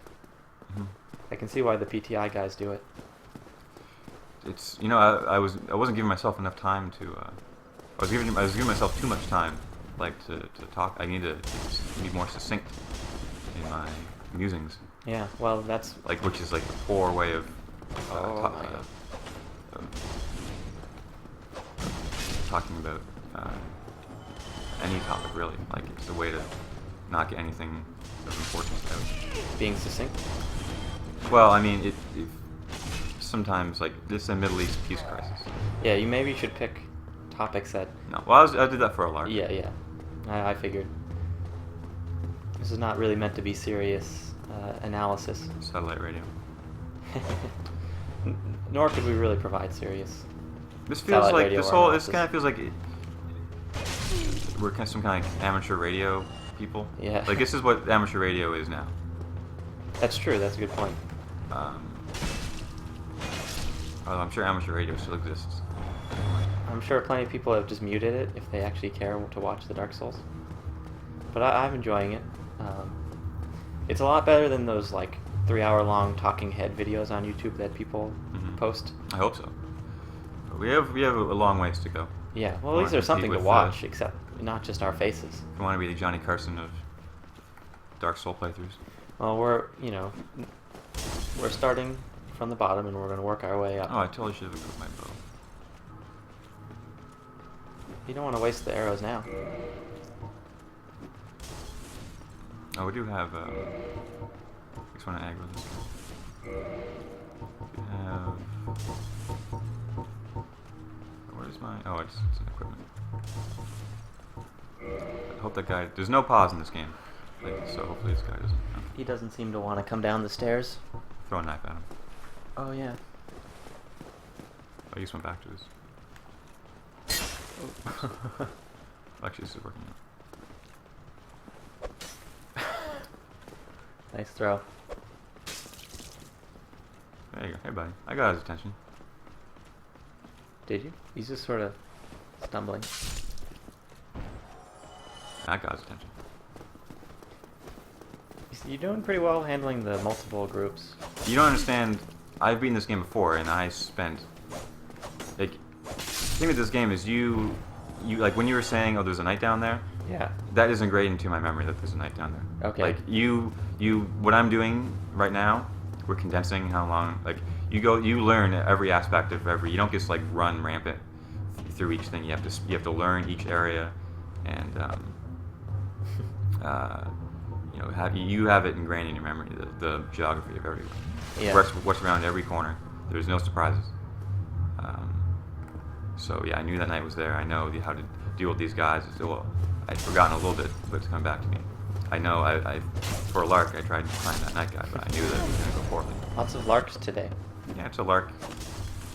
Mhm. I can see why the PTI guys do it. It's I wasn't giving myself enough time to. I was giving myself too much time, like to talk. I need to be more succinct in my musings, Yeah, well, that's which is like the poor way of Oh my God. talking about any topic really. Like it's a way to not get anything of importance out. being succinct. Well, I mean, it sometimes like this is a Middle East peace crisis. Yeah, you maybe should pick topics that. No, well, I did that for a lark. Yeah. I figured. This is not really meant to be serious analysis. Satellite radio. Nor could we really provide serious. This feels Satellite like radio this or whole. This analysis. kind of feels like we're some kind of amateur radio people. Yeah. Like this is what amateur radio is now. That's true. That's a good point. Although I'm sure amateur radio still exists. I'm sure plenty of people have just muted it if they actually care to watch the Dark Souls. But I'm enjoying it. It's a lot better than those like 3-hour-long talking head videos on YouTube that people Mhm. post. I hope so. But we have a long ways to go. Yeah, well, at Wanna least there's compete something to with, watch, except not just our faces. If you want to be the Johnny Carson of Dark Soul playthroughs. Well, we're starting from the bottom and we're going to work our way up. Oh, I totally should have equipped my bow. You don't want to waste the arrows now. Oh, we do have. I just want to aggro this. We have. Where's my? Oh, it's in equipment. I hope that guy. There's no pause in this game, so hopefully this guy doesn't He doesn't seem to want to come down the stairs. throw a knife at him. Oh, yeah. Oh, he just went back to his. Actually, this is working out. Nice throw. There you go. Hey, buddy. I got his attention. Did you? He's just sort of stumbling. I got his attention. You're doing pretty well handling the multiple groups. You don't understand. I've beaten this game before, and I spent like. The thing with this game is you like when you were saying, "Oh, there's a knight down there." Yeah. That is ingrained into my memory that there's a knight down there. Okay. Like what I'm doing right now, we're condensing how long. Like you learn every aspect of every. You don't just like run rampant through each thing. You have to learn each area, and you have it ingrained in your memory. The geography of everywhere. Yeah. What's around every corner. There's no surprises. So yeah, I knew that knight was there. I know how to deal with these guys. Well, I'd forgotten a little bit, but it's coming back to me. I know I for a lark I tried to find that knight guy, but I knew that it was going to go poorly. Lots of larks today. Yeah, it's a lark.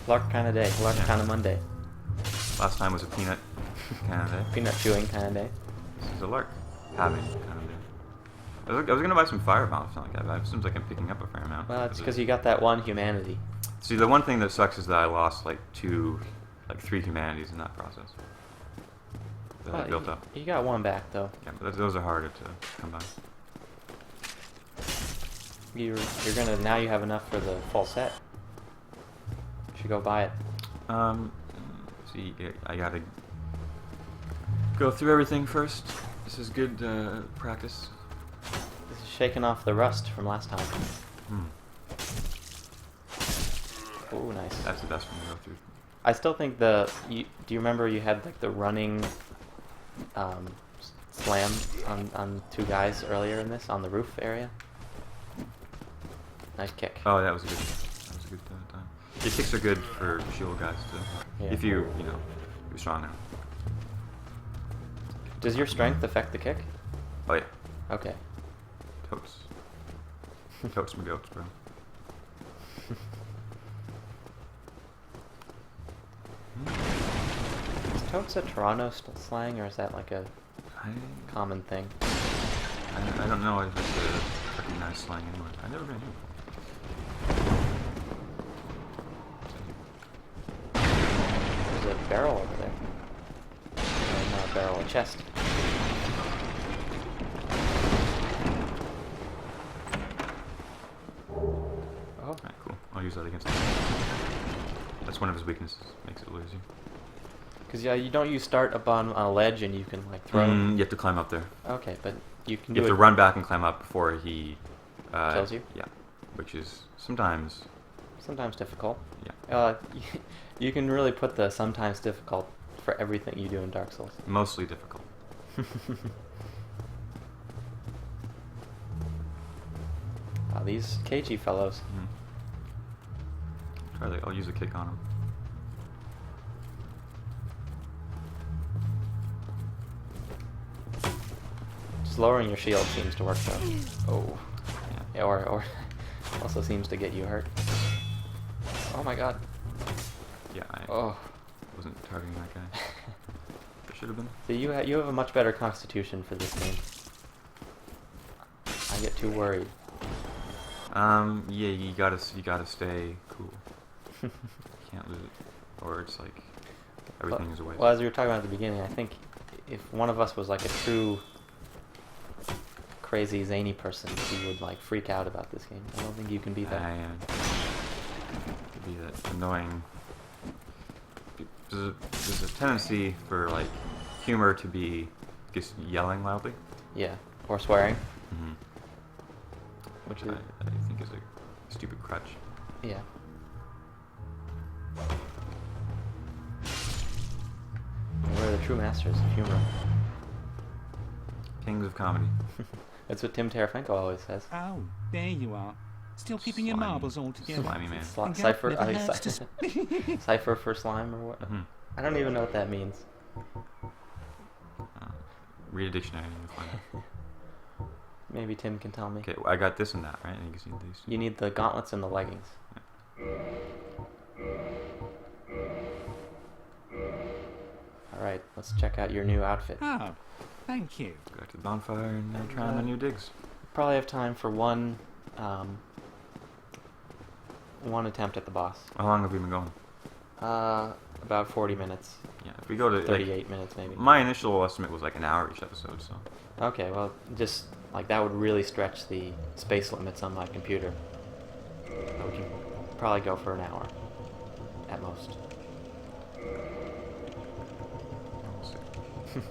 Lark kind of day. Lark Yeah. kind of Monday. Last time was a peanut kind of day. Peanut chewing kind of day. This is a lark having kind of day. I was going to buy some firebombs, something like that, but it seems like I'm picking up a fair amount. Well, it's because you got that one humanity. See, the one thing that sucks is that I lost like 3 humanities in that process. That I built up. You got one back though. Yeah, but those are harder to come by. You're gonna now. You have enough for the full set. You should go buy it. See, I gotta go through everything first. This is good practice. This is shaking off the rust from last time. Oh, nice. That's the best one to go through. I still think do you remember you had like the running slam on 2 guys earlier in this on the roof area? Nice kick. Oh, that was a good time. Your kicks are good for shield guys too. Yeah. If you're strong enough. Does your strength affect the kick? Oh yeah. Okay. Totes. Totes my goats, bro. Is totes a Toronto slang, or is that like a common thing? I don't know if it's a recognized slang anywhere. I've never been here before. There's a barrel over there. No, not a barrel, a chest. Oh. Alright, cool. I'll use that against him. That's one of his weaknesses. Makes it lose you. Because you don't start up on a ledge and you can like throw. You have to climb up there. Okay, but you can You do have it. to run back and climb up before he Kills you? Yeah, which is sometimes. Sometimes difficult. Yeah. You can really put the sometimes difficult for everything you do in Dark Souls. Mostly difficult. Wow, these cagey fellows. I'll use a kick on him. Just lowering your shield seems to work though. Oh. Yeah. Yeah, or also seems to get you hurt. Oh my god. Yeah, I Oh. wasn't targeting that guy. I should have been. So you have a much better constitution for this game. I get too worried. Yeah, you gotta stay cool. You can't lose it, or it's like everything is a waste. Well, as we were talking about at the beginning, I think if one of us was like a true crazy zany person, he would like freak out about this game. I don't think you can be that. Could be that annoying. There's a tendency for like humor to be just yelling loudly. Yeah, or swearing, Mm-hmm. which is I think is a stupid crutch. yeah. We're the true masters of humor. Kings of comedy. That's what Tim Tarasenko always says. Oh, there you are. Still keeping your Slimy. marbles all together. Slimy man. Sli- And that Cipher, never I think hurts to Cipher for slime or what? Mhm. I don't even know what that means. Read a dictionary and you'll find it. Maybe Tim can tell me. Okay, well, I got this and that, right? And you can see these. You need the gauntlets and the leggings. Alright, let's check out your new outfit. Oh, thank you. Go back to the bonfire and try on the new digs. Probably have time for one attempt at the boss. How long have we been going? About 40 minutes. Yeah, if we go to 38 minutes maybe. My initial estimate was like an hour each episode, so. Okay, well, just like that would really stretch the space limits on my computer. So we can probably go for an hour at most. We'll see.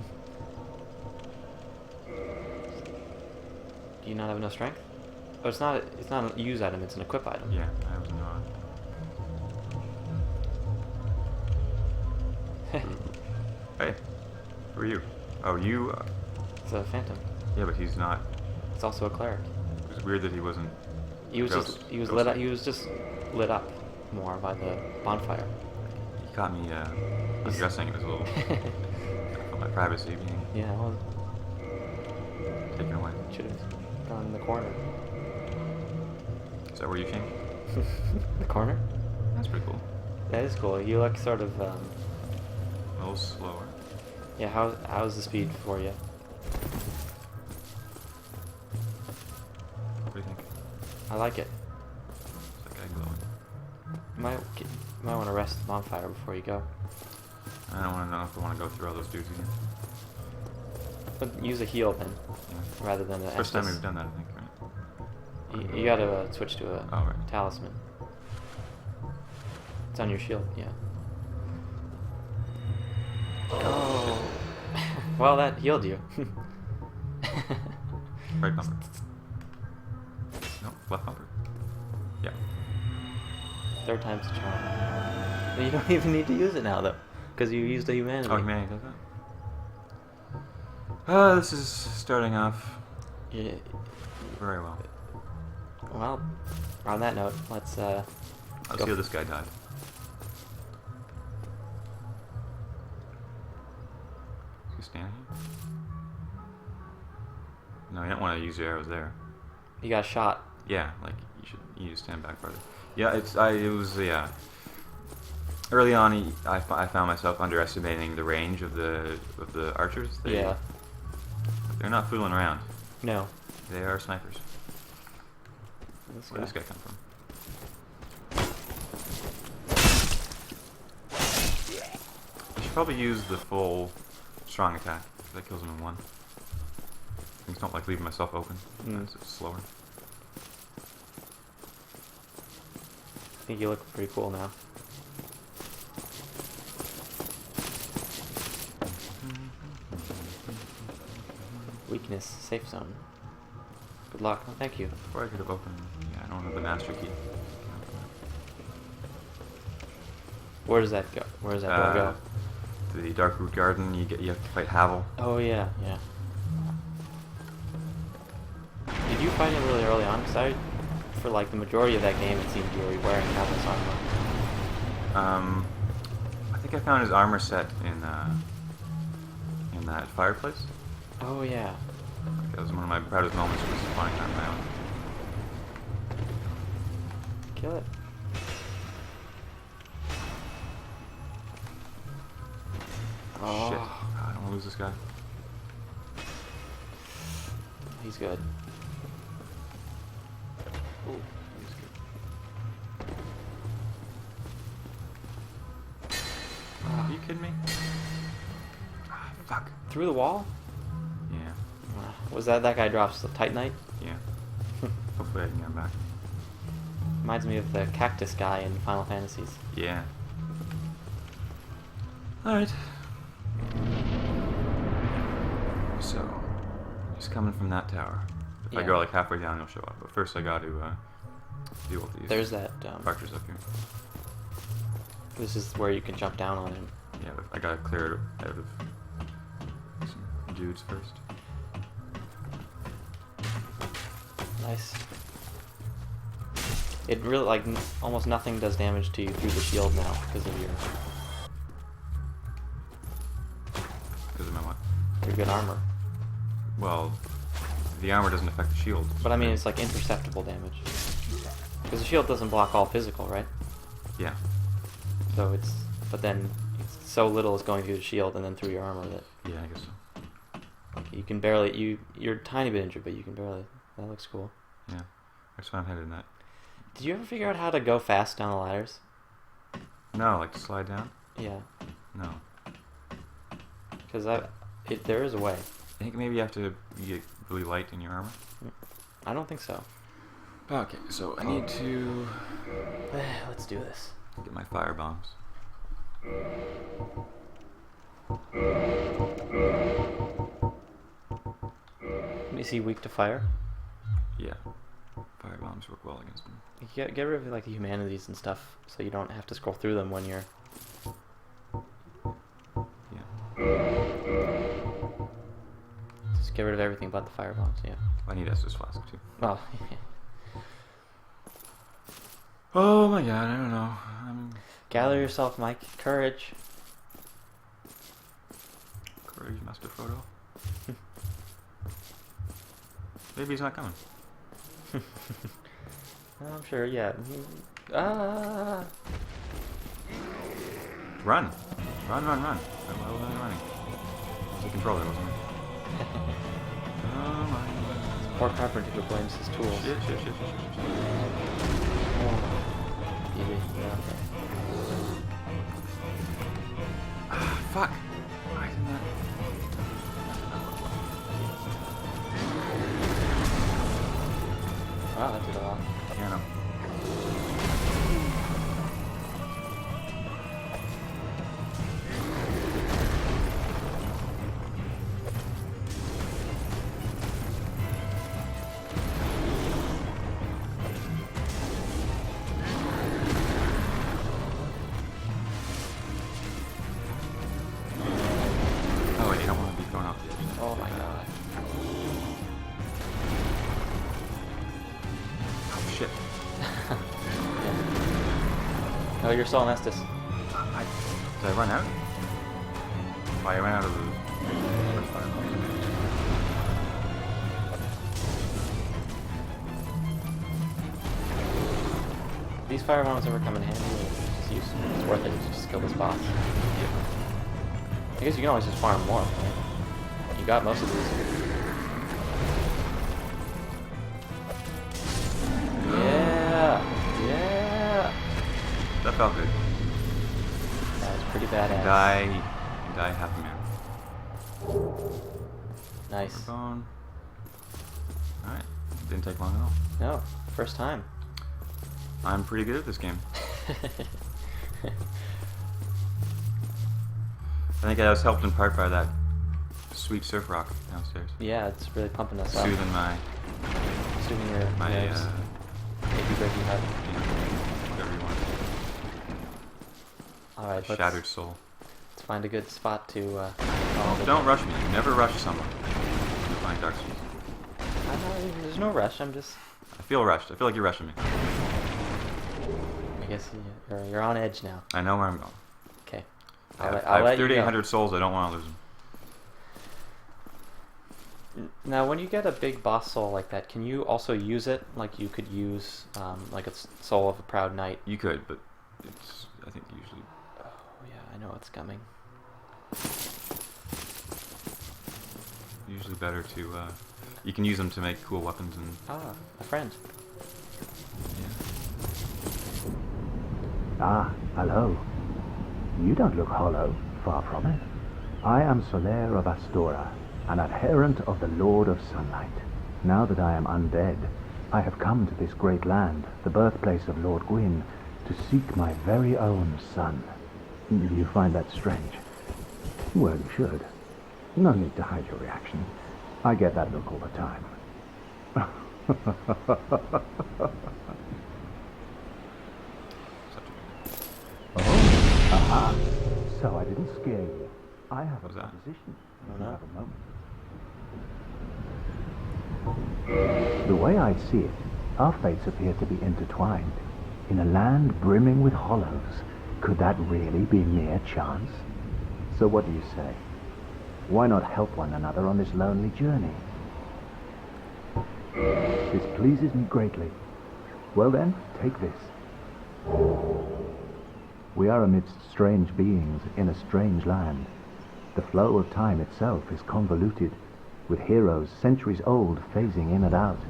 Do you not have enough strength? Oh, it's not. It's not a use item. It's an equip item. Yeah, I was not. Hey, who are you? Oh, you. It's a phantom. Yeah, but he's not. It's also a cleric. It was weird that he wasn't. He was Ghost- just. He was ghost lit up. like. He was just lit up more by the bonfire. He caught me undressing. It was a little. Felt my privacy being Yeah, well, taken away. should have gone in the corner. Is that where you came? The corner? That's pretty cool. That is cool. You look sort of. A little slower. Yeah. How's the speed for you? What do you think? I like it. It's like egg glowing. You might want to rest the bonfire before you go. I don't want to know if I want to go through all those dudes again. But use a heal then, Yeah. rather than the First time Estus. we've done that, I think, right? You gotta switch to a Oh, right. talisman. It's on your shield, yeah. Oh. Well, that healed you. Right bumper. No, left bumper. Yeah. Third time's a charm. You don't even need to use it now, though, because you used a humanity. Oh, humanity does that? This is starting off Yeah. very well. Well, on that note, let's Let's go. see how this guy died. Is he standing here? No, you don't want to use your arrows there. You got shot. Yeah, like you just stand back farther. Yeah, it was early on. I found myself underestimating the range of the archers. Yeah. They're not fooling around. No. They are snipers. This Where guy. did this guy come from? You should probably use the full strong attack. That kills him in one. I just don't like leaving myself open. It's slower. I think you look pretty cool now. Weakness, safe zone. Good luck. Oh, thank you. Before I could have opened. Yeah, I don't have the master key. Where does that go? Where does that door go? To the Darkroot Garden. You have to fight Havel. Oh yeah, yeah. Did you fight him really early on? Because for like the majority of that game, it seemed you were wearing Havel's armor. I think I found his armor set in that fireplace. Oh yeah. That was one of my proudest moments, was finding that on my own. Kill it. Oh, Shit. I don't want to lose this guy. he's good. Ooh, he's good. Are you kidding me? Ah, fuck. Through the wall? Yeah. Was that guy drops the Titanite? Yeah. Hopefully I can get him back. Reminds me of the cactus guy in Final Fantasies. Yeah. Alright. So, he's coming from that tower. If I Yeah. go like halfway down, he'll show up. But first I got to deal with these There's that. archers up here. This is where you can jump down on him. Yeah, but I gotta clear it out of some dudes first. Nice. It really almost nothing does damage to you through the shield now because of Because of my what? your good armor. Well, the armor doesn't affect the shield. But I mean, it's like imperceptible damage. Because the shield doesn't block all physical, right? Yeah. So but then it's so little is going through the shield and then through your armor that Yeah, I guess so. you can barely, you're a tiny bit injured, but you can barely, that looks cool. Yeah. That's why I'm headed in that. Did you ever figure out how to go fast down the ladders? No, like to slide down? Yeah, No. because there is a way. I think maybe you have to get really light in your armor. I don't think so. Okay, so I need to Let's do this. get my firebombs. Is he weak to fire? Yeah. Firebombs work well against them. You get rid of like the humanities and stuff, so you don't have to scroll through them when you're. Yeah. Just get rid of everything but the fire bombs. Yeah. I need Estus Flask too. Well. Oh my god, I don't know. Gather yourself, Mike. Courage. Courage, Master Frodo. Maybe he's not coming. I'm sure. Yeah. Ah. Run! Run, run, run. Why was I running? It was the controller, wasn't it? Oh my god. Poor carpenter who blames his tools. Shit, shit, shit, shit, shit, shit. Maybe. Yeah. Ah, fuck! Why didn't that... Wow, that did a lot. Yeah, no. Oh wait, you don't want to be going off the edge. Oh my god. Oh shit. Oh, you're still on Estus. Did I run out? Oh, I ran out of the first fireball. These fire bombs ever come in handy? Just use them. It's worth it to just kill this boss. Yeah. I guess you can always just farm more. Right? You got most of these. Yeah, yeah. That felt good. That was pretty badass. Die half a man. Nice. Bone. Alright. Didn't take long at all. No, first time. I'm pretty good at this game. I think I was helped in part by that sweet surf rock downstairs. Yeah, it's really pumping us up. Soothing my Soothing your my nerves. Achy breaky heart. whatever you want. Alright, Shattered soul. let's find a good spot to. Don't rush me. Never rush someone. You're playing Dark Souls. There's no rush. I'm just. I feel rushed. I feel like you're rushing me. I guess you're on edge now. I know where I'm going. Okay. I have I'll let you go. 3,800 souls. I don't want to lose them. Now, when you get a big boss soul like that, can you also use it? Like you could use like a soul of a proud knight. You could, but it's I think usually Oh yeah, I know it's coming. better to. You can use them to make cool weapons and. Ah, a friend. Yeah. Ah, hello. You don't look hollow, far from it. I am Solaire of Astora, an adherent of the Lord of Sunlight. Now that I am undead, I have come to this great land, the birthplace of Lord Gwyn, to seek my very own son. Do you find that strange? Well, you should. No need to hide your reaction. I get that look all the time. Oh, aha. So I didn't scare you. I have a What's that? proposition. Oh, no. Have a moment. The way I see it, our fates appear to be intertwined. In a land brimming with hollows, could that really be mere chance? So what do you say? Why not help one another on this lonely journey? This pleases me greatly. Well then, take this. We are amidst strange beings in a strange land. The flow of time itself is convoluted, with heroes centuries old phasing in and out.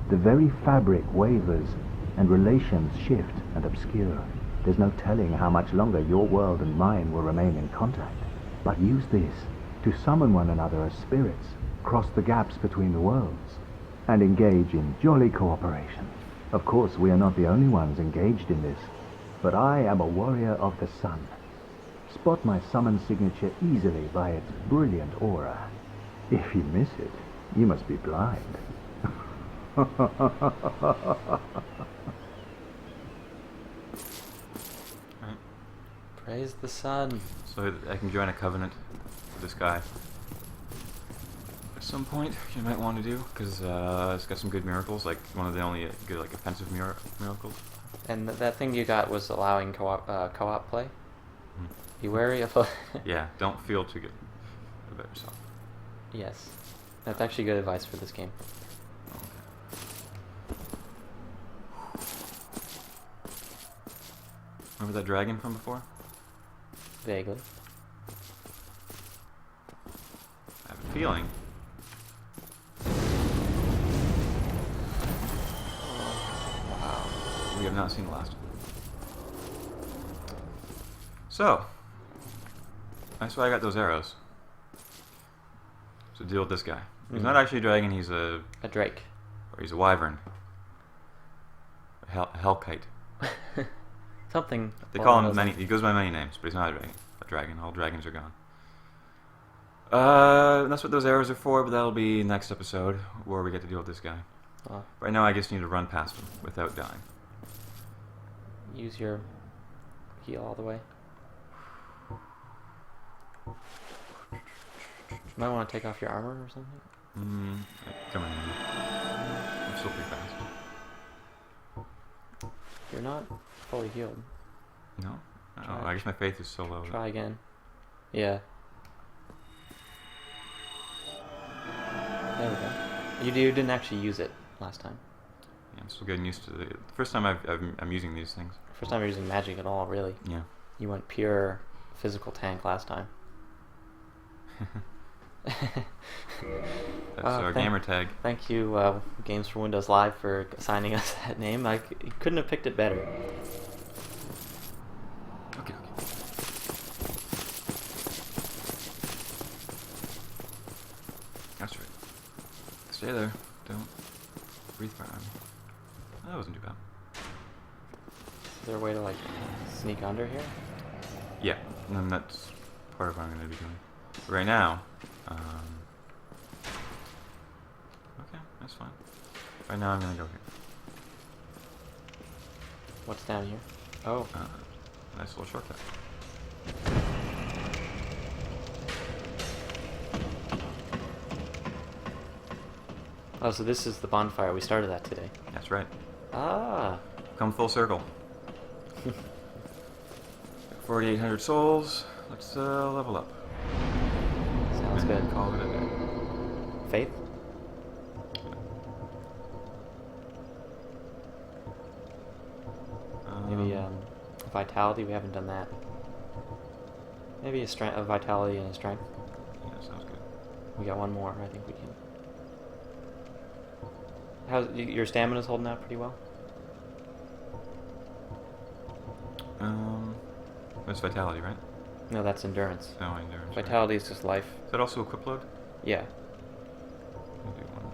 The very fabric wavers, and relations shift and obscure. There's no telling how much longer your world and mine will remain in contact. But use this to summon one another as spirits, cross the gaps between the worlds, and engage in jolly cooperation. Of course, we are not the only ones engaged in this, but I am a warrior of the sun. Spot my summon signature easily by its brilliant aura. If you miss it, you must be blind. Alright. Praise the sun. So I can join a covenant with this guy. At some point, you might want to do, because it's got some good miracles, like one of the only good like offensive miracles. And that thing you got was allowing co-op play. Hmm. Be wary of. Yeah, don't feel too good about yourself. Yes, that's actually good advice for this game. Remember that dragon from before? Vaguely. I have a feeling. Wow. We have not seen the last one. So, that's why I got those arrows. To deal with this guy. He's not actually a dragon, he's a Drake. or he's a wyvern. A hellkite. Something. They along call him those many. lines. He goes by many names, but he's not a dragon. All dragons are gone. That's what those arrows are for. But that'll be next episode where we get to deal with this guy. Oh, Right now, I just need to run past him without dying. use your heal all the way. You might want to take off your armor or something. Come on. I'm still pretty fast. You're not fully healed. No. Oh, Try. I guess my faith is so low. Try again. Yeah. There we go. You didn't actually use it last time. Yeah, I'm still getting used to it. The first time I'm using these things. First time you're using magic at all, really. Yeah. You went pure physical tank last time. That's our gamer tag. Thank you, Games for Windows Live, for assigning us that name. I couldn't have picked it better. Okay. That's right. Stay there. Don't breathe fire on me. That wasn't too bad. Is there a way to, like, sneak under here? Yeah, and that's part of what I'm going to be doing. Right now, okay, that's fine. Right now I'm going to go here. What's down here? Oh. Nice little shortcut. Oh, so this is the bonfire we started at today. That's right. Ah. Come full circle. 4,800 souls. Let's level up. Sounds good. Call it a day. Faith? Maybe vitality. We haven't done that. Maybe a vitality and a strength. Yeah, sounds good. We got one more. I think we can. How's your stamina's holding out pretty well? That's vitality, right? No, that's endurance. No, endurance. right. Vitality is just life. Is that also equip load? Yeah. We'll do one.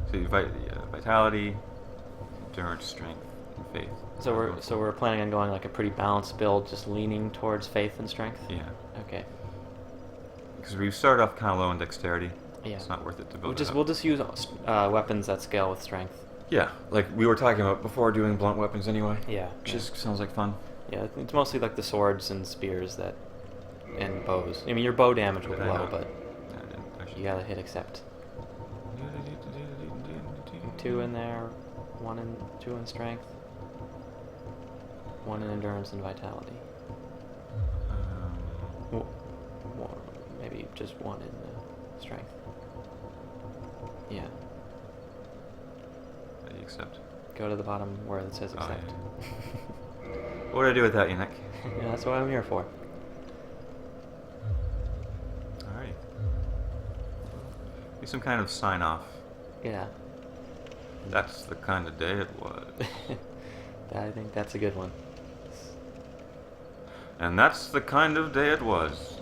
So vitality, endurance, strength, and faith. So we're planning on going like a pretty balanced build, just leaning towards faith and strength. Yeah. Okay. Because we started off kind of low in dexterity. Yeah. It's not worth it to build We'll just use weapons that scale with strength. Yeah, like we were talking about before, doing blunt weapons anyway. Yeah. Which just sounds like fun. Yeah, it's mostly like the swords and spears and bows. I mean, your bow damage will be low, but you gotta hit accept. 2 in there, 2 in strength, 1 in endurance and vitality. Maybe just 1 in strength. Yeah. Accept. Go to the bottom where it says accept. Oh, yeah. What do I do with that, Yannick? Yeah, that's what I'm here for. Alright. Be some kind of sign off. Yeah. That's the kind of day it was. I think that's a good one. And that's the kind of day it was.